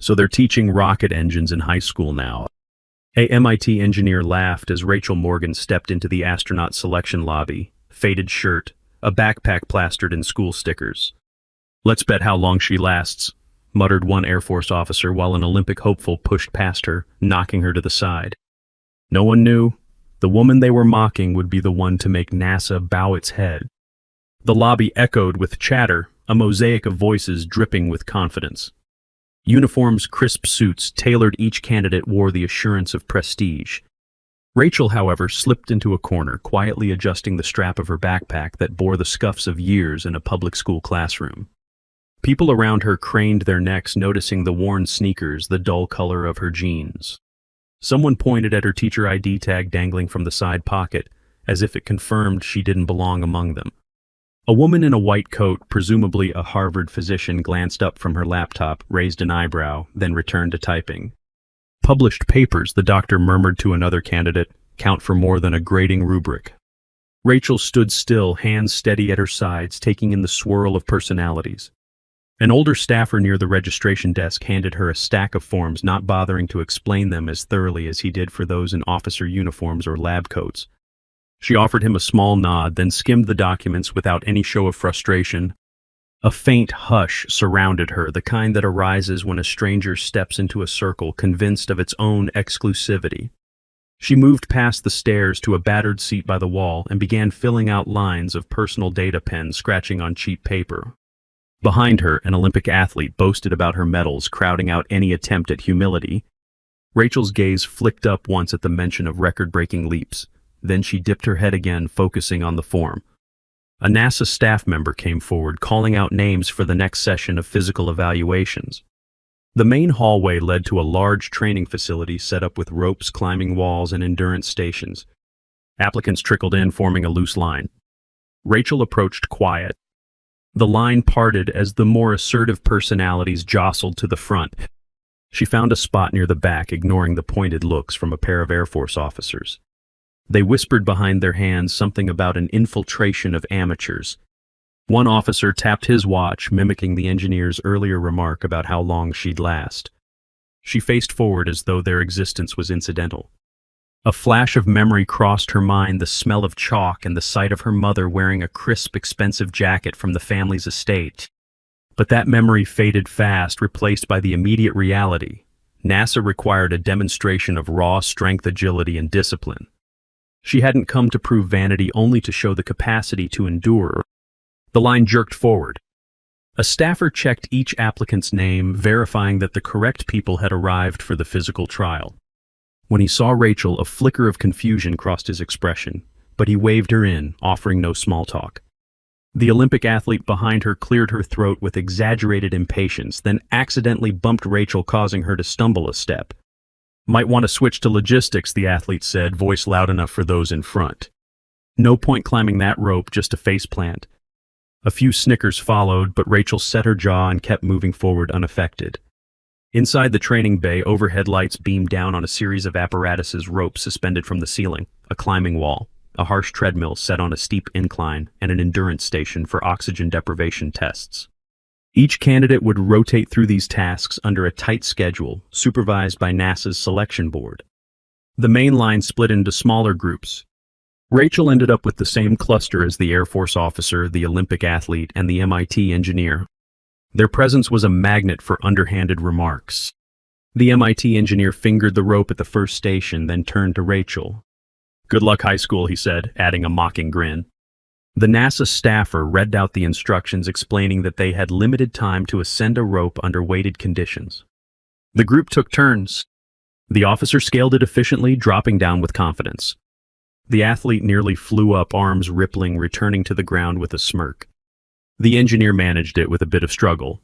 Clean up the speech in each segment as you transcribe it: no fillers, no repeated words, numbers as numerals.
So they're teaching rocket engines in high school now. A MIT engineer laughed as Rachel Morgan stepped into the astronaut selection lobby, faded shirt, a backpack plastered in school stickers. "Let's bet how long she lasts," muttered one Air Force officer while an Olympic hopeful pushed past her, knocking her to the side. No one knew. The woman they were mocking would be the one to make NASA bow its head. The lobby echoed with chatter, a mosaic of voices dripping with confidence. Uniforms, crisp suits, tailored each candidate wore the assurance of prestige. Rachel, however, slipped into a corner, quietly adjusting the strap of her backpack that bore the scuffs of years in a public school classroom. People around her craned their necks, noticing the worn sneakers, the dull color of her jeans. Someone pointed at her teacher ID tag dangling from the side pocket, as if it confirmed she didn't belong among them. A woman in a white coat, presumably a Harvard physician, glanced up from her laptop, raised an eyebrow, then returned to typing. "Published papers," the doctor murmured to another candidate, "count for more than a grading rubric." Rachel stood still, hands steady at her sides, taking in the swirl of personalities. An older staffer near the registration desk handed her a stack of forms, not bothering to explain them as thoroughly as he did for those in officer uniforms or lab coats. She offered him a small nod, then skimmed the documents without any show of frustration. A faint hush surrounded her, the kind that arises when a stranger steps into a circle convinced of its own exclusivity. She moved past the stairs to a battered seat by the wall and began filling out lines of personal data pens scratching on cheap paper. Behind her, an Olympic athlete boasted about her medals, crowding out any attempt at humility. Rachel's gaze flicked up once at the mention of record-breaking leaps. Then she dipped her head again, focusing on the form. A NASA staff member came forward, calling out names for the next session of physical evaluations. The main hallway led to a large training facility set up with ropes, climbing walls, and endurance stations. Applicants trickled in, forming a loose line. Rachel approached quiet. The line parted as the more assertive personalities jostled to the front. She found a spot near the back, ignoring the pointed looks from a pair of Air Force officers. They whispered behind their hands something about an infiltration of amateurs. One officer tapped his watch, mimicking the engineer's earlier remark about how long she'd last. She faced forward as though their existence was incidental. A flash of memory crossed her mind, the smell of chalk and the sight of her mother wearing a crisp, expensive jacket from the family's estate. But that memory faded fast, replaced by the immediate reality. NASA required a demonstration of raw strength, agility, and discipline. She hadn't come to prove vanity, only to show the capacity to endure. The line jerked forward. A staffer checked each applicant's name, verifying that the correct people had arrived for the physical trial. When he saw Rachel, a flicker of confusion crossed his expression, but he waved her in, offering no small talk. The Olympic athlete behind her cleared her throat with exaggerated impatience, then accidentally bumped Rachel, causing her to stumble a step. "Might want to switch to logistics," the athlete said, voice loud enough for those in front. "No point climbing that rope, just a faceplant." A few snickers followed, but Rachel set her jaw and kept moving forward unaffected. Inside the training bay, overhead lights beamed down on a series of apparatuses, ropes suspended from the ceiling, a climbing wall, a harsh treadmill set on a steep incline, and an endurance station for oxygen deprivation tests. Each candidate would rotate through these tasks under a tight schedule, supervised by NASA's selection board. The main line split into smaller groups. Rachel ended up with the same cluster as the Air Force officer, the Olympic athlete, and the MIT engineer. Their presence was a magnet for underhanded remarks. The MIT engineer fingered the rope at the first station, then turned to Rachel. "Good luck, high school," he said, adding a mocking grin. The NASA staffer read out the instructions, explaining that they had limited time to ascend a rope under weighted conditions. The group took turns. The officer scaled it efficiently, dropping down with confidence. The athlete nearly flew up, arms rippling, returning to the ground with a smirk. The engineer managed it with a bit of struggle.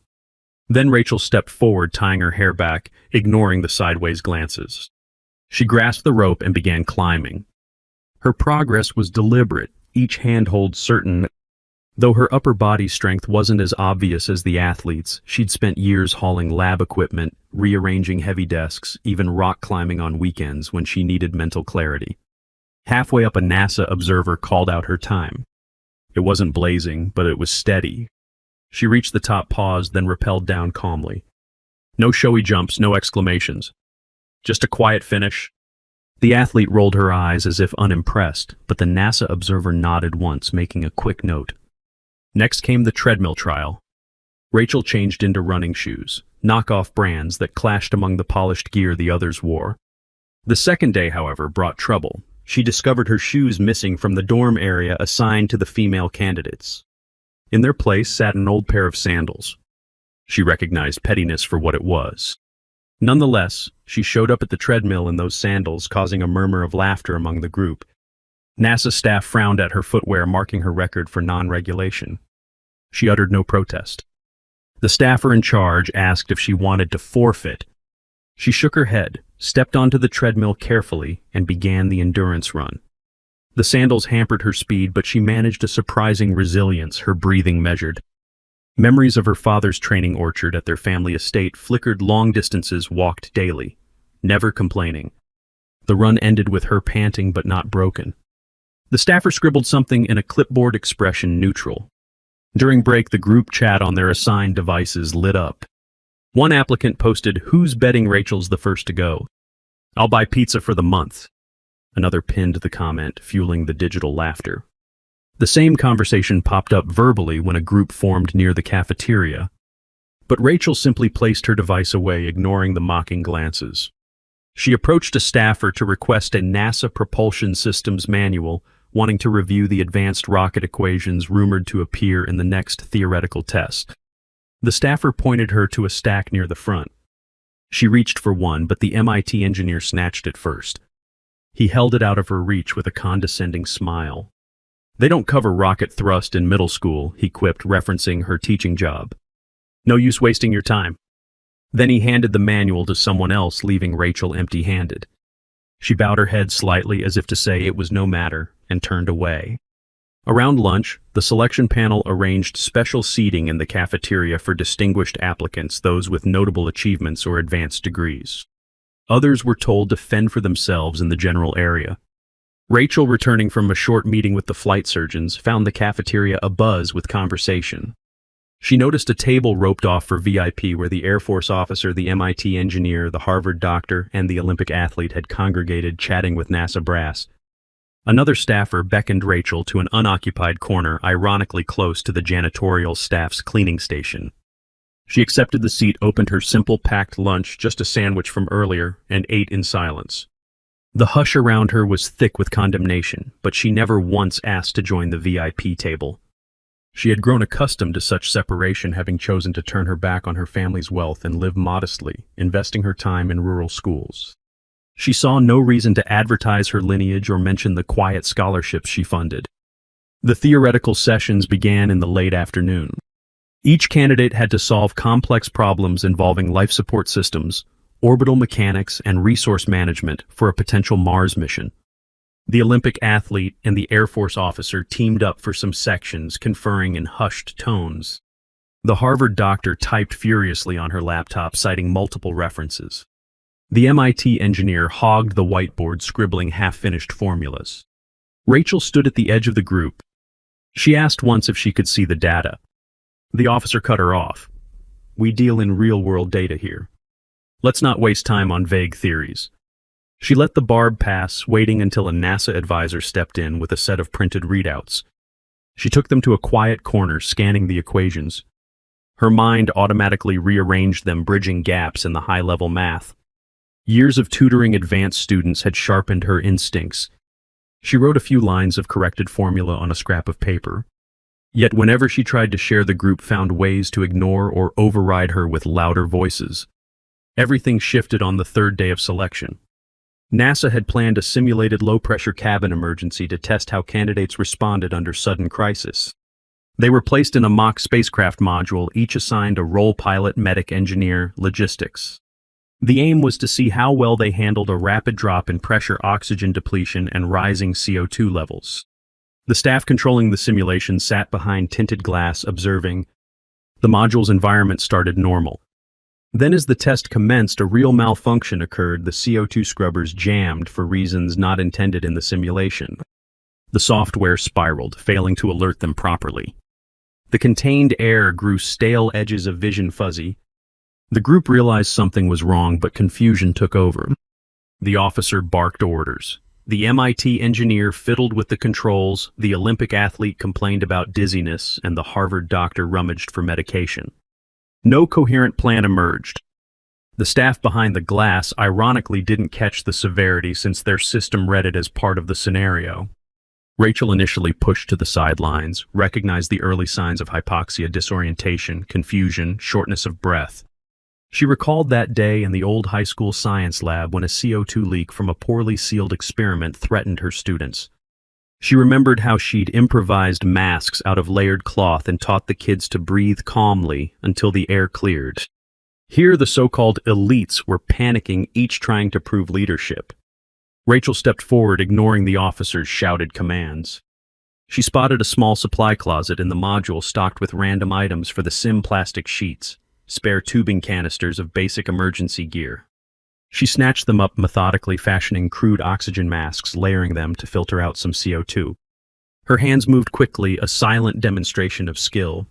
Then Rachel stepped forward, tying her hair back, ignoring the sideways glances. She grasped the rope and began climbing. Her progress was deliberate, each handhold certain. Though her upper body strength wasn't as obvious as the athlete's, she'd spent years hauling lab equipment, rearranging heavy desks, even rock climbing on weekends when she needed mental clarity. Halfway up, a NASA observer called out her time. It wasn't blazing, but it was steady. She reached the top, paused, then rappelled down calmly. No showy jumps, no exclamations. Just a quiet finish. The athlete rolled her eyes as if unimpressed, but the NASA observer nodded once, making a quick note. Next came the treadmill trial. Rachel changed into running shoes, knockoff brands that clashed among the polished gear the others wore. The second day, however, brought trouble. She discovered her shoes missing from the dorm area assigned to the female candidates. In their place sat an old pair of sandals. She recognized pettiness for what it was. Nonetheless, she showed up at the treadmill in those sandals, causing a murmur of laughter among the group. NASA staff frowned at her footwear, marking her record for non-regulation. She uttered no protest. The staffer in charge asked if she wanted to forfeit. She shook her head, stepped onto the treadmill carefully, and began the endurance run. The sandals hampered her speed, but she managed a surprising resilience, her breathing measured. Memories of her father's training orchard at their family estate flickered. Long distances walked daily, never complaining. The run ended with her panting but not broken. The staffer scribbled something in a clipboard, expression neutral. During break, the group chat on their assigned devices lit up. One applicant posted, "Who's betting Rachel's the first to go? I'll buy pizza for the month." Another pinned the comment, fueling the digital laughter. The same conversation popped up verbally when a group formed near the cafeteria. But Rachel simply placed her device away, ignoring the mocking glances. She approached a staffer to request a NASA propulsion systems manual, wanting to review the advanced rocket equations rumored to appear in the next theoretical test. The staffer pointed her to a stack near the front. She reached for one, but the MIT engineer snatched it first. He held it out of her reach with a condescending smile. "They don't cover rocket thrust in middle school," he quipped, referencing her teaching job. "No use wasting your time." Then he handed the manual to someone else, leaving Rachel empty-handed. She bowed her head slightly as if to say it was no matter, and turned away. Around lunch, the selection panel arranged special seating in the cafeteria for distinguished applicants, those with notable achievements or advanced degrees. Others were told to fend for themselves in the general area. Rachel, returning from a short meeting with the flight surgeons, found the cafeteria abuzz with conversation. She noticed a table roped off for VIP where the Air Force officer, the MIT engineer, the Harvard doctor, and the Olympic athlete had congregated, chatting with NASA brass. Another staffer beckoned Rachel to an unoccupied corner, ironically close to the janitorial staff's cleaning station. She accepted the seat, opened her simple packed lunch, just a sandwich from earlier, and ate in silence. The hush around her was thick with condemnation, but she never once asked to join the VIP table. She had grown accustomed to such separation, having chosen to turn her back on her family's wealth and live modestly, investing her time in rural schools. She saw no reason to advertise her lineage or mention the quiet scholarships she funded. The theoretical sessions began in the late afternoon. Each candidate had to solve complex problems involving life support systems, orbital mechanics, and resource management for a potential Mars mission. The Olympic athlete and the Air Force officer teamed up for some sections, conferring in hushed tones. The Harvard doctor typed furiously on her laptop, citing multiple references. The MIT engineer hogged the whiteboard, scribbling half-finished formulas. Rachel stood at the edge of the group. She asked once if she could see the data. The officer cut her off. "We deal in real-world data here. Let's not waste time on vague theories." She let the barb pass, waiting until a NASA advisor stepped in with a set of printed readouts. She took them to a quiet corner, scanning the equations. Her mind automatically rearranged them, bridging gaps in the high-level math. Years of tutoring advanced students had sharpened her instincts. She wrote a few lines of corrected formula on a scrap of paper. Yet whenever she tried to share, the group found ways to ignore or override her with louder voices. Everything shifted on the third day of selection. NASA had planned a simulated low-pressure cabin emergency to test how candidates responded under sudden crisis. They were placed in a mock spacecraft module, each assigned a role: pilot, medic, engineer, logistics. The aim was to see how well they handled a rapid drop in pressure, oxygen depletion, and rising CO2 levels. The staff controlling the simulation sat behind tinted glass, observing. The module's environment started normal. Then as the test commenced, a real malfunction occurred. The CO2 scrubbers jammed for reasons not intended in the simulation. The software spiraled, failing to alert them properly. The contained air grew stale, edges of vision fuzzy. The group realized something was wrong, but confusion took over. The officer barked orders. The MIT engineer fiddled with the controls, the Olympic athlete complained about dizziness, and the Harvard doctor rummaged for medication. No coherent plan emerged. The staff behind the glass ironically didn't catch the severity since their system read it as part of the scenario. Rachel initially pushed to the sidelines, recognized the early signs of hypoxia, disorientation, confusion, shortness of breath. She recalled that day in the old high school science lab when a CO2 leak from a poorly sealed experiment threatened her students. She remembered how she'd improvised masks out of layered cloth and taught the kids to breathe calmly until the air cleared. Here, the so-called elites were panicking, each trying to prove leadership. Rachel stepped forward, ignoring the officer's shouted commands. She spotted a small supply closet in the module stocked with random items for the sim plastic sheets, spare tubing canisters of basic emergency gear. She snatched them up methodically, fashioning crude oxygen masks, layering them to filter out some CO2. Her hands moved quickly, a silent demonstration of skill.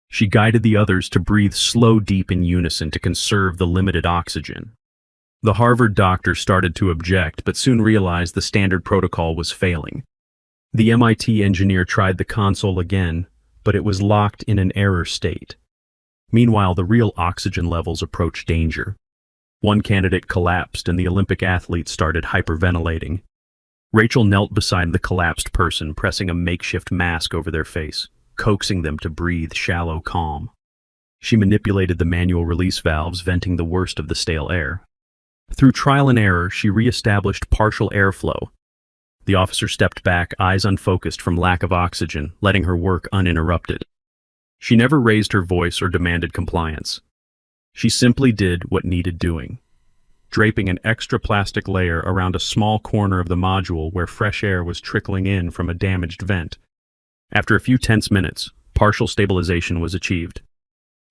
She guided the others to breathe slow, deep in unison to conserve the limited oxygen. The Harvard doctor started to object, but soon realized the standard protocol was failing. The MIT engineer tried the console again, but it was locked in an error state. Meanwhile, the real oxygen levels approached danger. One candidate collapsed and the Olympic athlete started hyperventilating. Rachel knelt beside the collapsed person, pressing a makeshift mask over their face, coaxing them to breathe shallow calm. She manipulated the manual release valves, venting the worst of the stale air. Through trial and error, she re-established partial airflow. The officer stepped back, eyes unfocused from lack of oxygen, letting her work uninterrupted. She never raised her voice or demanded compliance. She simply did what needed doing, draping an extra plastic layer around a small corner of the module where fresh air was trickling in from a damaged vent. After a few tense minutes, partial stabilization was achieved.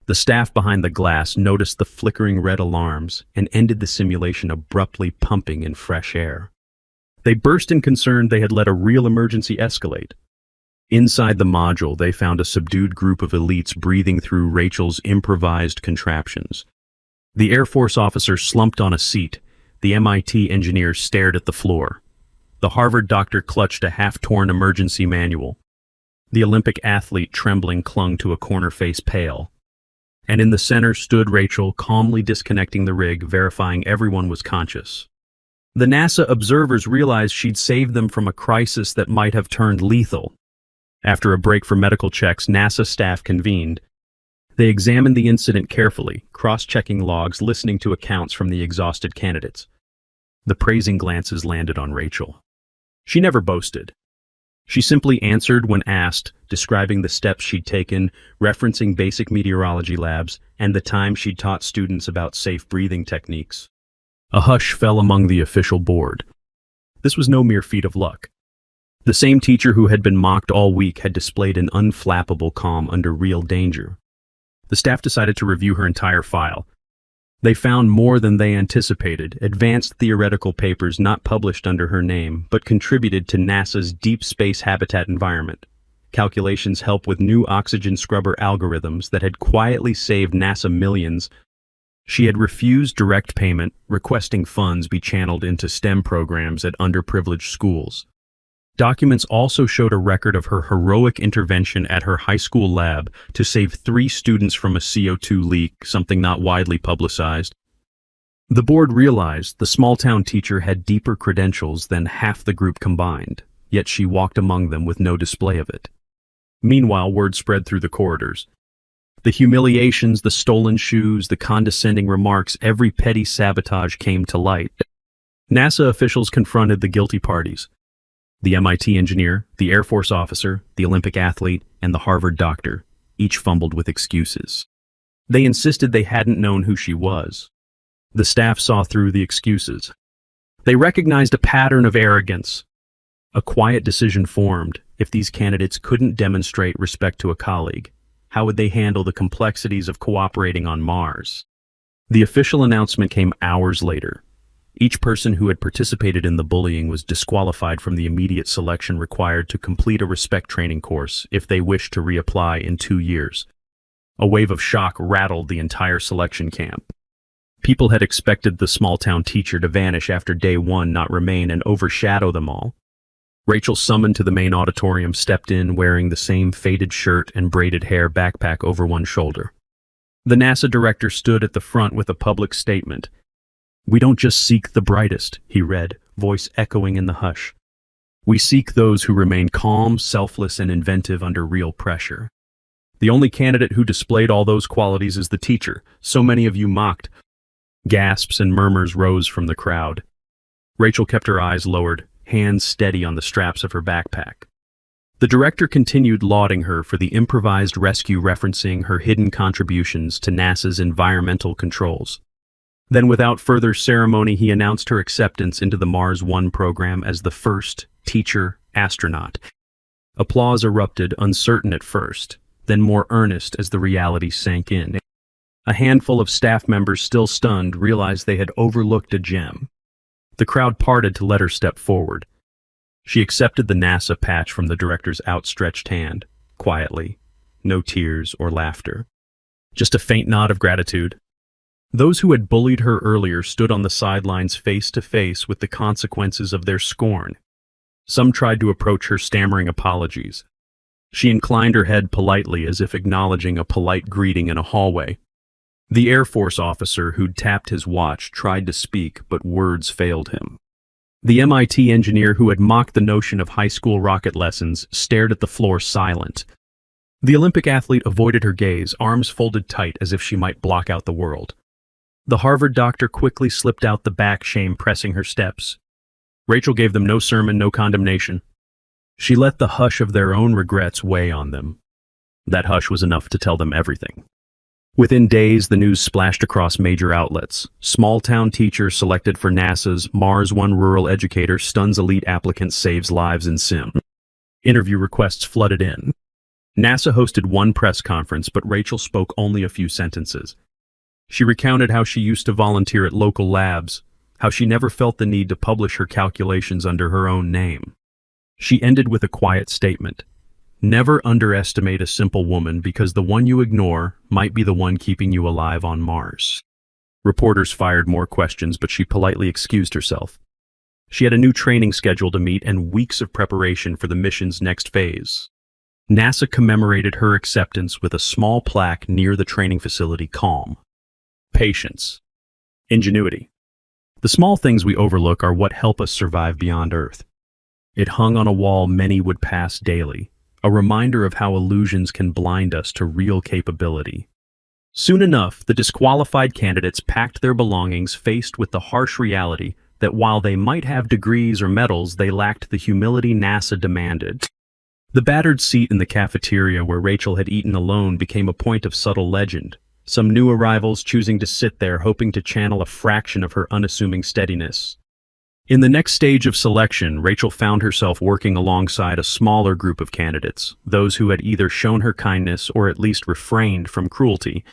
The staff behind the glass noticed the flickering red alarms and ended the simulation abruptly, pumping in fresh air. They burst in concern they had let a real emergency escalate. Inside the module, they found a subdued group of elites breathing through Rachel's improvised contraptions. The Air Force officer slumped on a seat. The MIT engineer stared at the floor. The Harvard doctor clutched a half-torn emergency manual. The Olympic athlete, trembling, clung to a corner, face pale. And in the center stood Rachel, calmly disconnecting the rig, verifying everyone was conscious. The NASA observers realized she'd saved them from a crisis that might have turned lethal. After a break for medical checks, NASA staff convened. They examined the incident carefully, cross-checking logs, listening to accounts from the exhausted candidates. The praising glances landed on Rachel. She never boasted. She simply answered when asked, describing the steps she'd taken, referencing basic meteorology labs, and the time she'd taught students about safe breathing techniques. A hush fell among the official board. This was no mere feat of luck. The same teacher who had been mocked all week had displayed an unflappable calm under real danger. The staff decided to review her entire file. They found more than they anticipated, advanced theoretical papers not published under her name, but contributed to NASA's deep space habitat environment. Calculations help with new oxygen scrubber algorithms that had quietly saved NASA millions. She had refused direct payment, requesting funds be channeled into STEM programs at underprivileged schools. Documents also showed a record of her heroic intervention at her high school lab to save 3 students from a CO2 leak, something not widely publicized. The board realized the small-town teacher had deeper credentials than half the group combined, yet she walked among them with no display of it. Meanwhile, word spread through the corridors. The humiliations, the stolen shoes, the condescending remarks, every petty sabotage came to light. NASA officials confronted the guilty parties. The MIT engineer, the Air Force officer, the Olympic athlete, and the Harvard doctor, each fumbled with excuses. They insisted they hadn't known who she was. The staff saw through the excuses. They recognized a pattern of arrogance. A quiet decision formed: if these candidates couldn't demonstrate respect to a colleague, how would they handle the complexities of cooperating on Mars? The official announcement came hours later. Each person who had participated in the bullying was disqualified from the immediate selection required to complete a respect training course if they wished to reapply in 2 years. A wave of shock rattled the entire selection camp. People had expected the small-town teacher to vanish after day one, not remain and overshadow them all. Rachel, summoned to the main auditorium, stepped in wearing the same faded shirt and braided hair backpack over one shoulder. The NASA director stood at the front with a public statement. "We don't just seek the brightest," he read, voice echoing in the hush. "We seek those who remain calm, selfless, and inventive under real pressure. The only candidate who displayed all those qualities is the teacher. So many of you mocked." Gasps and murmurs rose from the crowd. Rachel kept her eyes lowered, hands steady on the straps of her backpack. The director continued lauding her for the improvised rescue, referencing her hidden contributions to NASA's environmental controls. Then, without further ceremony, he announced her acceptance into the Mars One program as the first teacher astronaut. Applause erupted, uncertain at first, then more earnest as the reality sank in. A handful of staff members, still stunned, realized they had overlooked a gem. The crowd parted to let her step forward. She accepted the NASA patch from the director's outstretched hand, quietly, no tears or laughter. Just a faint nod of gratitude. Those who had bullied her earlier stood on the sidelines face to face with the consequences of their scorn. Some tried to approach her, stammering apologies. She inclined her head politely, as if acknowledging a polite greeting in a hallway. The Air Force officer who'd tapped his watch tried to speak, but words failed him. The MIT engineer who had mocked the notion of high school rocket lessons stared at the floor, silent. The Olympic athlete avoided her gaze, arms folded tight as if she might block out the world. The Harvard doctor quickly slipped out the back, shame pressing her steps. Rachel gave them no sermon, no condemnation. She let the hush of their own regrets weigh on them. That hush was enough to tell them everything. Within days, the news splashed across major outlets. Small-town teacher selected for NASA's Mars One rural educator stuns elite applicant, saves lives in sim. Interview requests flooded in. NASA hosted one press conference, but Rachel spoke only a few sentences. She recounted how she used to volunteer at local labs, how she never felt the need to publish her calculations under her own name. She ended with a quiet statement. Never underestimate a simple woman, because the one you ignore might be the one keeping you alive on Mars. Reporters fired more questions, but she politely excused herself. She had a new training schedule to meet and weeks of preparation for the mission's next phase. NASA commemorated her acceptance with a small plaque near the training facility. Calm, patience, ingenuity. The small things we overlook are what help us survive beyond Earth. It hung on a wall many would pass daily, a reminder of how illusions can blind us to real capability. Soon enough, the disqualified candidates packed their belongings, faced with the harsh reality that while they might have degrees or medals, they lacked the humility NASA demanded. The battered seat in the cafeteria where Rachel had eaten alone became a point of subtle legend, some new arrivals choosing to sit there, hoping to channel a fraction of her unassuming steadiness. In the next stage of selection, Rachel found herself working alongside a smaller group of candidates, those who had either shown her kindness or at least refrained from cruelty.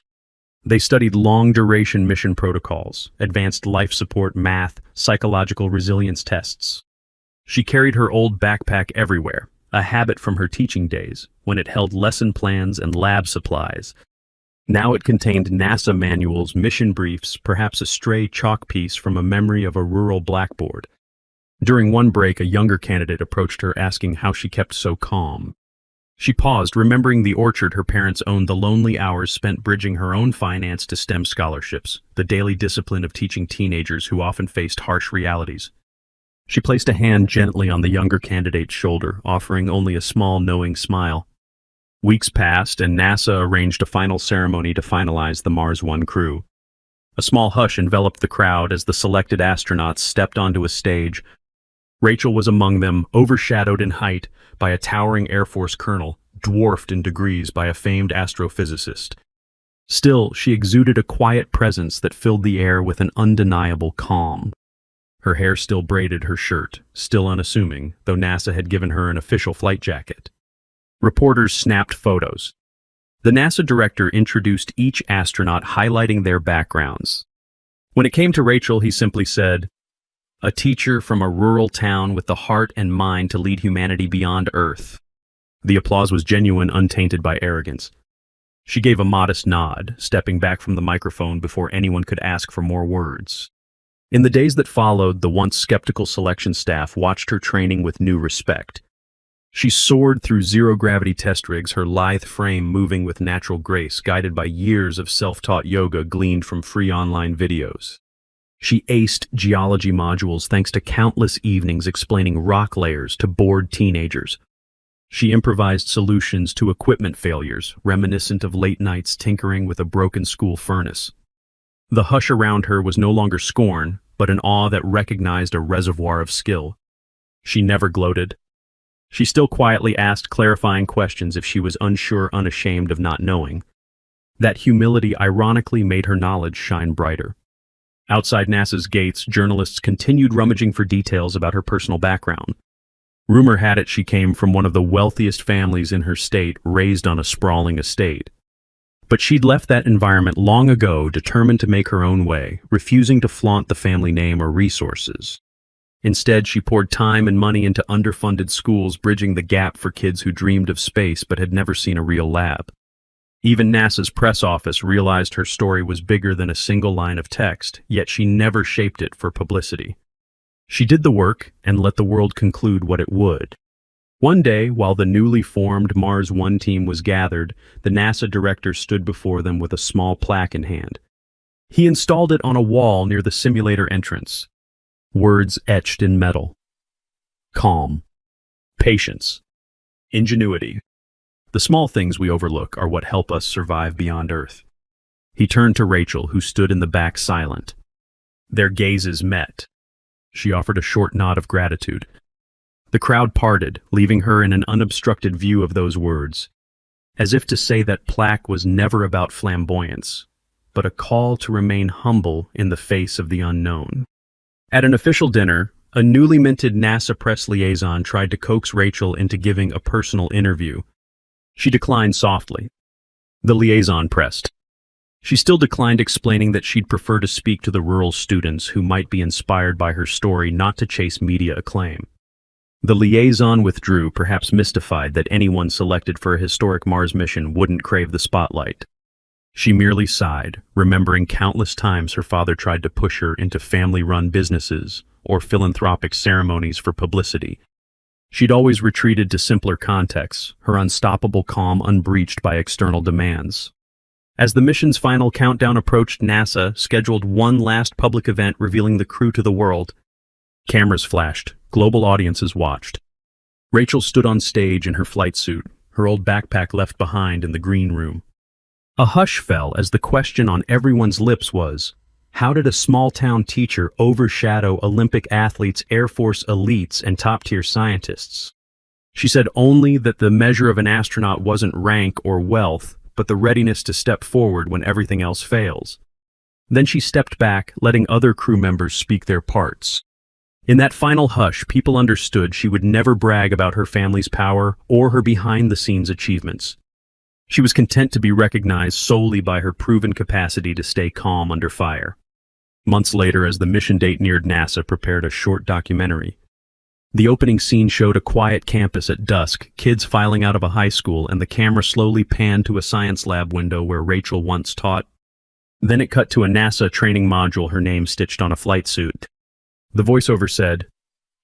They studied long-duration mission protocols, advanced life support, math, psychological resilience tests. She carried her old backpack everywhere, a habit from her teaching days, when it held lesson plans and lab supplies. Now it contained NASA manuals, mission briefs, perhaps a stray chalk piece from a memory of a rural blackboard. During one break, a younger candidate approached her, asking how she kept so calm. She paused, remembering the orchard her parents owned, the lonely hours spent bridging her own finance to STEM scholarships, the daily discipline of teaching teenagers who often faced harsh realities. She placed a hand gently on the younger candidate's shoulder, offering only a small, knowing smile. Weeks passed, and NASA arranged a final ceremony to finalize the Mars One crew. A small hush enveloped the crowd as the selected astronauts stepped onto a stage. Rachel was among them, overshadowed in height by a towering Air Force colonel, dwarfed in degrees by a famed astrophysicist. Still, she exuded a quiet presence that filled the air with an undeniable calm. Her hair still braided, her shirt still unassuming, though NASA had given her an official flight jacket. Reporters snapped photos. The NASA director introduced each astronaut, highlighting their backgrounds. When it came to Rachel, he simply said, "A teacher from a rural town with the heart and mind to lead humanity beyond Earth." The applause was genuine, untainted by arrogance. She gave a modest nod, stepping back from the microphone before anyone could ask for more words. In the days that followed, the once skeptical selection staff watched her training with new respect. She soared through zero-gravity test rigs, her lithe frame moving with natural grace, guided by years of self-taught yoga gleaned from free online videos. She aced geology modules thanks to countless evenings explaining rock layers to bored teenagers. She improvised solutions to equipment failures, reminiscent of late nights tinkering with a broken school furnace. The hush around her was no longer scorn, but an awe that recognized a reservoir of skill. She never gloated. She still quietly asked clarifying questions if she was unsure, unashamed of not knowing. That humility ironically made her knowledge shine brighter. Outside NASA's gates, journalists continued rummaging for details about her personal background. Rumor had it she came from one of the wealthiest families in her state, raised on a sprawling estate. But she'd left that environment long ago, determined to make her own way, refusing to flaunt the family name or resources. Instead, she poured time and money into underfunded schools, bridging the gap for kids who dreamed of space but had never seen a real lab. Even NASA's press office realized her story was bigger than a single line of text, yet she never shaped it for publicity. She did the work and let the world conclude what it would. One day, while the newly formed Mars One team was gathered, the NASA director stood before them with a small plaque in hand. He installed it on a wall near the simulator entrance. Words etched in metal. Calm. Patience. Ingenuity. The small things we overlook are what help us survive beyond Earth. He turned to Rachel, who stood in the back silent. Their gazes met. She offered a short nod of gratitude. The crowd parted, leaving her in an unobstructed view of those words, as if to say that plaque was never about flamboyance, but a call to remain humble in the face of the unknown. At an official dinner, a newly minted NASA press liaison tried to coax Rachel into giving a personal interview. She declined softly. The liaison pressed. She still declined, explaining that she'd prefer to speak to the rural students who might be inspired by her story, not to chase media acclaim. The liaison withdrew, perhaps mystified that anyone selected for a historic Mars mission wouldn't crave the spotlight. She merely sighed, remembering countless times her father tried to push her into family-run businesses or philanthropic ceremonies for publicity. She'd always retreated to simpler contexts, her unstoppable calm unbreached by external demands. As the mission's final countdown approached, NASA scheduled one last public event revealing the crew to the world. Cameras flashed, global audiences watched. Rachel stood on stage in her flight suit, her old backpack left behind in the green room. A hush fell as the question on everyone's lips was, how did a small-town teacher overshadow Olympic athletes, Air Force elites, and top-tier scientists? She said only that the measure of an astronaut wasn't rank or wealth, but the readiness to step forward when everything else fails. Then she stepped back, letting other crew members speak their parts. In that final hush, people understood she would never brag about her family's power or her behind-the-scenes achievements. She was content to be recognized solely by her proven capacity to stay calm under fire. Months later, as the mission date neared, NASA prepared a short documentary. The opening scene showed a quiet campus at dusk, kids filing out of a high school, and the camera slowly panned to a science lab window where Rachel once taught. Then it cut to a NASA training module, her name stitched on a flight suit. The voiceover said,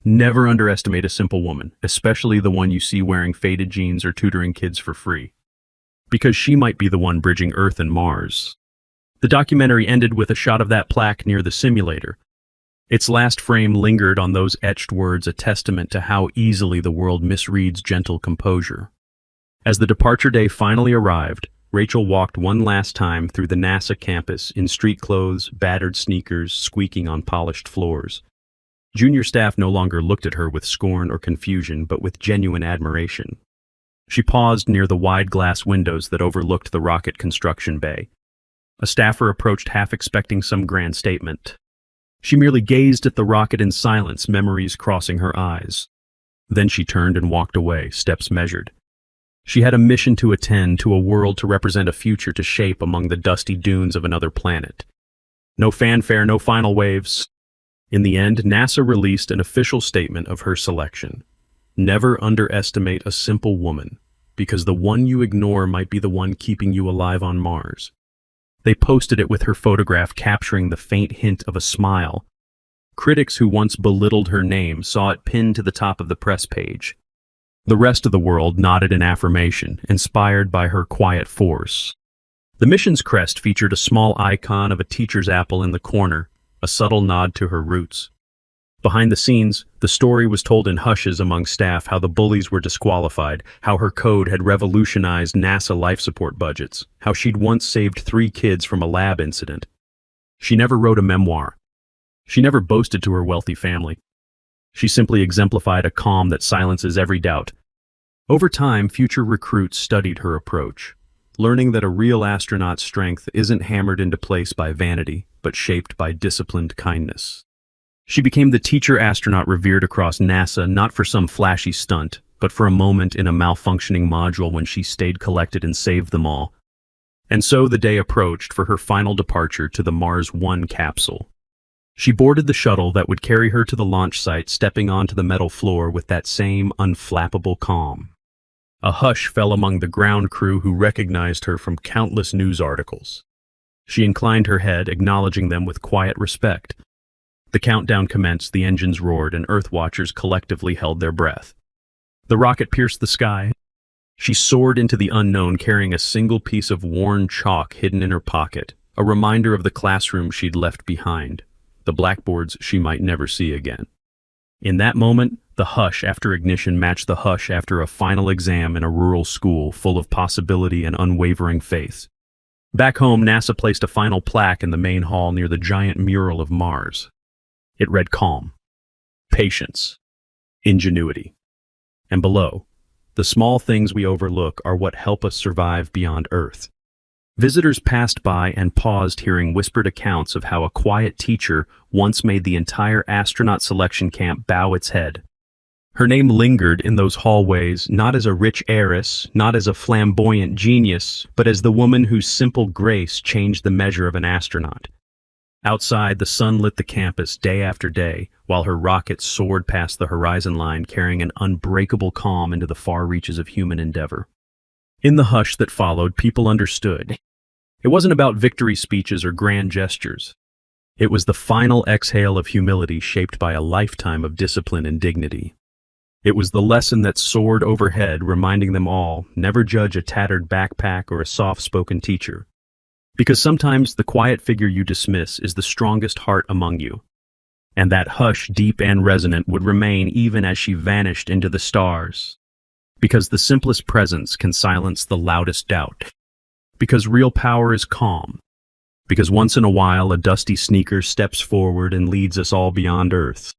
"Never underestimate a simple woman, especially the one you see wearing faded jeans or tutoring kids for free. Because she might be the one bridging Earth and Mars." The documentary ended with a shot of that plaque near the simulator. Its last frame lingered on those etched words, a testament to how easily the world misreads gentle composure. As the departure day finally arrived, Rachel walked one last time through the NASA campus in street clothes, battered sneakers squeaking on polished floors. Junior staff no longer looked at her with scorn or confusion, but with genuine admiration. She paused near the wide glass windows that overlooked the rocket construction bay. A staffer approached, half expecting some grand statement. She merely gazed at the rocket in silence, memories crossing her eyes. Then she turned and walked away, steps measured. She had a mission to attend to, a world to represent, a future to shape among the dusty dunes of another planet. No fanfare, no final waves. In the end, NASA released an official statement of her selection. Never underestimate a simple woman, because the one you ignore might be the one keeping you alive on Mars. They posted it with her photograph capturing the faint hint of a smile. Critics who once belittled her name saw it pinned to the top of the press page. The rest of the world nodded in affirmation, inspired by her quiet force. The mission's crest featured a small icon of a teacher's apple in the corner, a subtle nod to her roots. Behind the scenes, the story was told in hushes among staff how the bullies were disqualified, how her code had revolutionized NASA life support budgets, how she'd once saved 3 kids from a lab incident. She never wrote a memoir. She never boasted to her wealthy family. She simply exemplified a calm that silences every doubt. Over time, future recruits studied her approach, learning that a real astronaut's strength isn't hammered into place by vanity, but shaped by disciplined kindness. She became the teacher astronaut revered across NASA, not for some flashy stunt, but for a moment in a malfunctioning module when she stayed collected and saved them all. And so the day approached for her final departure to the Mars 1 capsule. She boarded the shuttle that would carry her to the launch site, stepping onto the metal floor with that same unflappable calm. A hush fell among the ground crew who recognized her from countless news articles. She inclined her head, acknowledging them with quiet respect. The countdown commenced, the engines roared, and Earthwatchers collectively held their breath. The rocket pierced the sky. She soared into the unknown, carrying a single piece of worn chalk hidden in her pocket, a reminder of the classroom she'd left behind, the blackboards she might never see again. In that moment, the hush after ignition matched the hush after a final exam in a rural school full of possibility and unwavering faith. Back home, NASA placed a final plaque in the main hall near the giant mural of Mars. It read calm, patience, ingenuity. And below, the small things we overlook are what help us survive beyond Earth. Visitors passed by and paused, hearing whispered accounts of how a quiet teacher once made the entire astronaut selection camp bow its head. Her name lingered in those hallways, not as a rich heiress, not as a flamboyant genius, but as the woman whose simple grace changed the measure of an astronaut. Outside, the sun lit the campus day after day, while her rocket soared past the horizon line, carrying an unbreakable calm into the far reaches of human endeavor. In the hush that followed, people understood. It wasn't about victory speeches or grand gestures. It was the final exhale of humility shaped by a lifetime of discipline and dignity. It was the lesson that soared overhead, reminding them all, never judge a tattered backpack or a soft-spoken teacher. Because sometimes the quiet figure you dismiss is the strongest heart among you. And that hush, deep and resonant, would remain even as she vanished into the stars. Because the simplest presence can silence the loudest doubt. Because real power is calm. Because once in a while a dusty sneaker steps forward and leads us all beyond Earth.